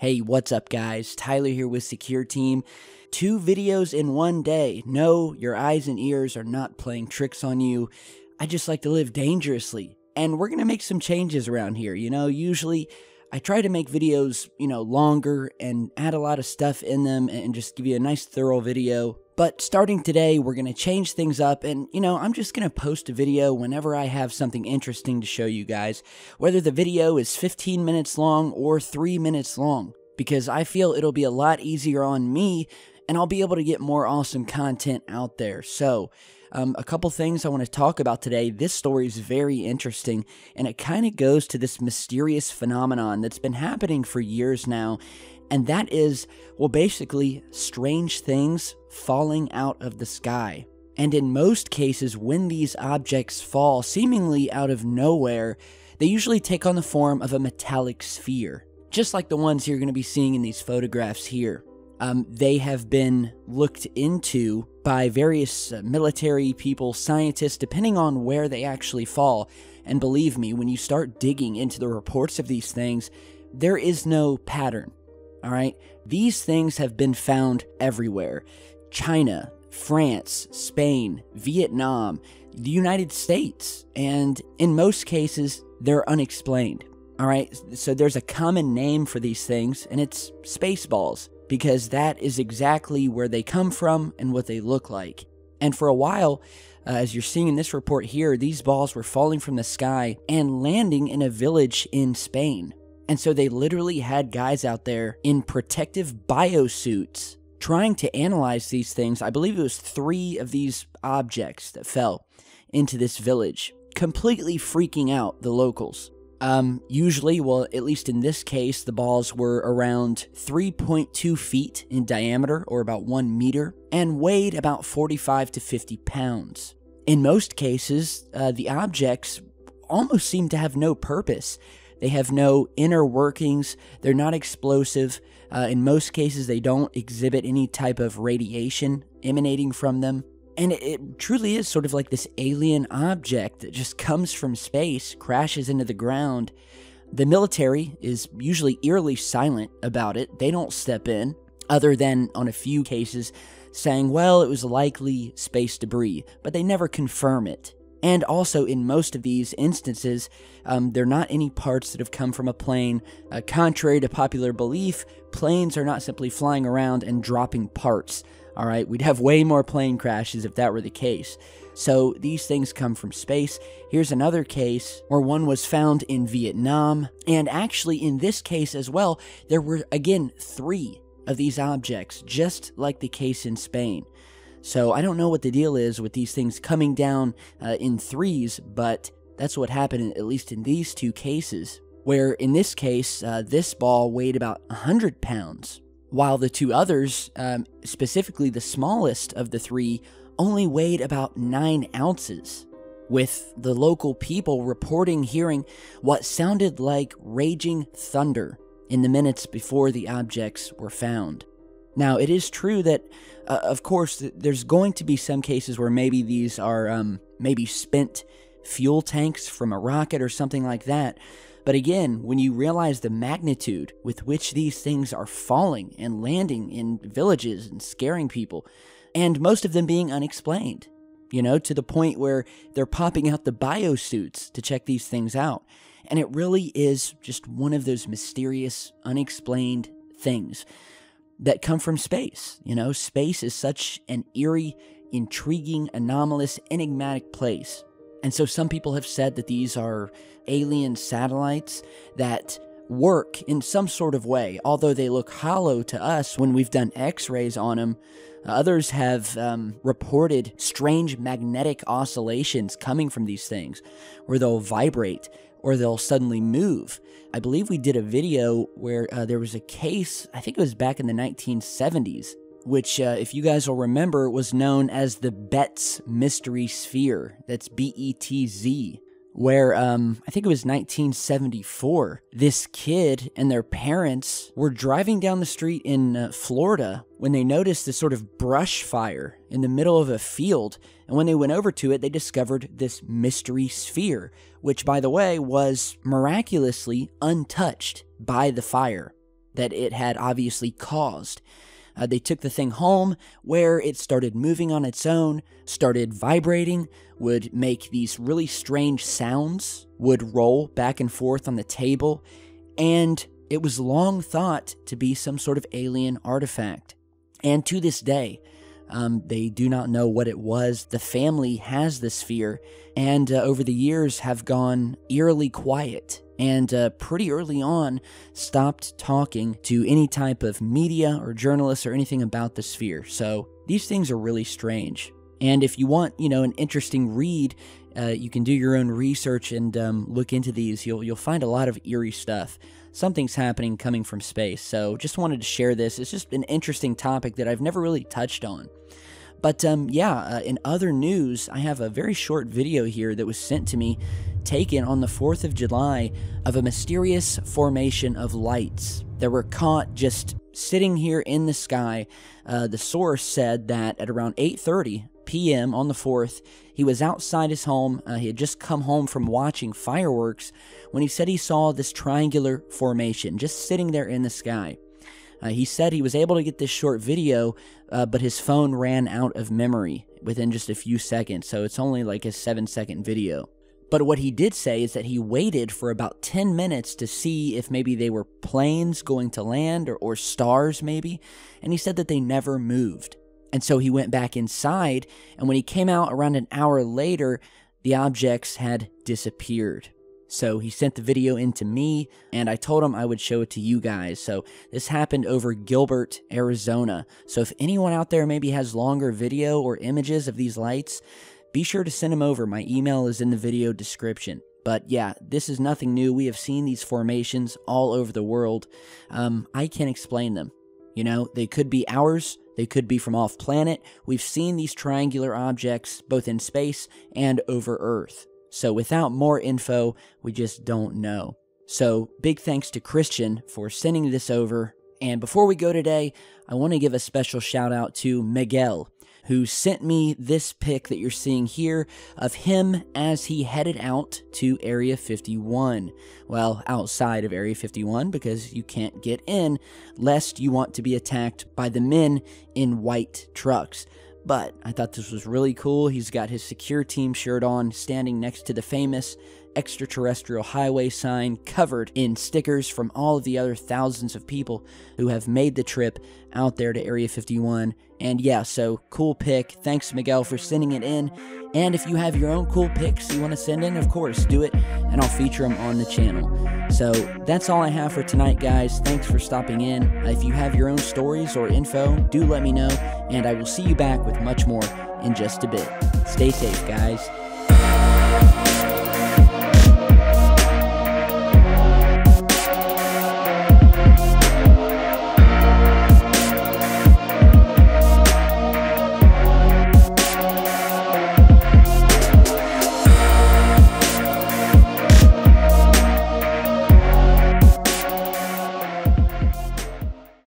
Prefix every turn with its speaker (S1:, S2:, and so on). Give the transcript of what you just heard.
S1: Hey, what's up guys? Tyler here with Secureteam. 2 videos in one day. No, your eyes and ears are not playing tricks on you. I just like to live dangerously. And we're going to make some changes around here. Usually I try to make videos, longer and add a lot of stuff in them and just give you a nice thorough video. But starting today, we're going to change things up and, I'm just going to post a video whenever I have something interesting to show you guys, whether the video is 15 minutes long or 3 minutes long, because I feel it'll be a lot easier on me and I'll be able to get more awesome content out there. So, a couple things I want to talk about today. This story is very interesting, and it kind of goes to this mysterious phenomenon that's been happening for years now, and that is, basically, strange things falling out of the sky. And in most cases, when these objects fall seemingly out of nowhere, they usually take on the form of a metallic sphere, just like the ones you're going to be seeing in these photographs here. They have been looked into by various military people, scientists, depending on where they actually fall. And believe me, when you start digging into the reports of these things, there is no pattern, all right? These things have been found everywhere. China, France, Spain, Vietnam, the United States, and in most cases, they're unexplained, all right? So there's a common name for these things, and it's spaceballs, because that is exactly where they come from and what they look like. And for a while, as you're seeing in this report here, these balls were falling from the sky and landing in a village in Spain. And so they literally had guys out there in protective biosuits trying to analyze these things. I believe it was 3 of these objects that fell into this village, completely freaking out the locals. Usually, at least in this case, the balls were around 3.2 feet in diameter, or about 1 meter, and weighed about 45 to 50 pounds. In most cases, the objects almost seem to have no purpose. They have no inner workings, they're not explosive. In most cases, they don't exhibit any type of radiation emanating from them. And it truly is sort of like this alien object that just comes from space, crashes into the ground. The military is usually eerily silent about it. They don't step in, other than on a few cases saying, well, it was likely space debris, but they never confirm it. And also, in most of these instances, they're not any parts that have come from a plane. Contrary to popular belief, planes are not simply flying around and dropping parts. All right, we'd have way more plane crashes if that were the case. So these things come from space. Here's another case where one was found in Vietnam. And actually, in this case as well, there were, again, 3 of these objects, just like the case in Spain. So I don't know what the deal is with these things coming down in 3s, but that's what happened, at least in these 2 cases, where in this case, this ball weighed about 100 pounds. While the 2 others, specifically the smallest of the 3, only weighed about 9 ounces, with the local people reporting hearing what sounded like raging thunder in the minutes before the objects were found. Now, it is true that, of course, there's going to be some cases where maybe these are maybe spent fuel tanks from a rocket or something like that. But again, when you realize the magnitude with which these things are falling and landing in villages and scaring people, and most of them being unexplained, to the point where they're popping out the biosuits to check these things out. And it really is just one of those mysterious, unexplained things that come from space. Space is such an eerie, intriguing, anomalous, enigmatic place. And so some people have said that these are alien satellites that work in some sort of way, although they look hollow to us when we've done X-rays on them. Others have reported strange magnetic oscillations coming from these things, where they'll vibrate or they'll suddenly move. I believe we did a video where there was a case, I think it was back in the 1970s, which, if you guys will remember, was known as the Betz Mystery Sphere. That's B-E-T-Z, where, I think it was 1974, this kid and their parents were driving down the street in Florida when they noticed this sort of brush fire in the middle of a field, and when they went over to it, they discovered this mystery sphere, which, by the way, was miraculously untouched by the fire. that it had obviously caused. They took the thing home, where it started moving on its own, started vibrating, would make these really strange sounds, would roll back and forth on the table, and it was long thought to be some sort of alien artifact. And to this day, they do not know what it was. The family has the sphere, and over the years have gone eerily quiet, and pretty early on stopped talking to any type of media or journalists or anything about the sphere. So these things are really strange. And if you want, an interesting read, you can do your own research and look into these. You'll find a lot of eerie stuff. Something's happening coming from space. So just wanted to share this. It's just an interesting topic that I've never really touched on. But in other news, I have a very short video here that was sent to me, taken on the 4th of July, of a mysterious formation of lights that were caught just sitting here in the sky. The source said that at around 8:30 p.m. on the 4th, he was outside his home. He had just come home from watching fireworks when he said he saw this triangular formation just sitting there in the sky. He said he was able to get this short video, but his phone ran out of memory within just a few seconds, so it's only like a 7-second video. But what he did say is that he waited for about 10 minutes to see if maybe they were planes going to land or stars maybe, and he said that they never moved. And so he went back inside, and when he came out around an hour later, the objects had disappeared. So he sent the video in to me, and I told him I would show it to you guys. So this happened over Gilbert, Arizona. So if anyone out there maybe has longer video or images of these lights, be sure to send them over. My email is in the video description. But yeah, this is nothing new. We have seen these formations all over the world. I can't explain them. They could be ours. They could be from off planet. We've seen these triangular objects both in space and over Earth. So without more info, we just don't know. So big thanks to Christian for sending this over. And before we go today, I want to give a special shout out to Miguel, who sent me this pic that you're seeing here of him as he headed out to Area 51. Well, outside of Area 51, because you can't get in lest you want to be attacked by the men in white trucks. But I thought this was really cool. He's got his Secureteam shirt on, standing next to the famous extraterrestrial highway sign, covered in stickers from all of the other thousands of people who have made the trip out there to Area 51. And yeah, so cool pic. Thanks, Miguel, for sending it in. And if you have your own cool pics you want to send in, of course, do it, and I'll feature them on the channel. So that's all I have for tonight, guys. Thanks for stopping in. If you have your own stories or info, do let me know, and I will see you back with much more in just a bit. Stay safe, guys.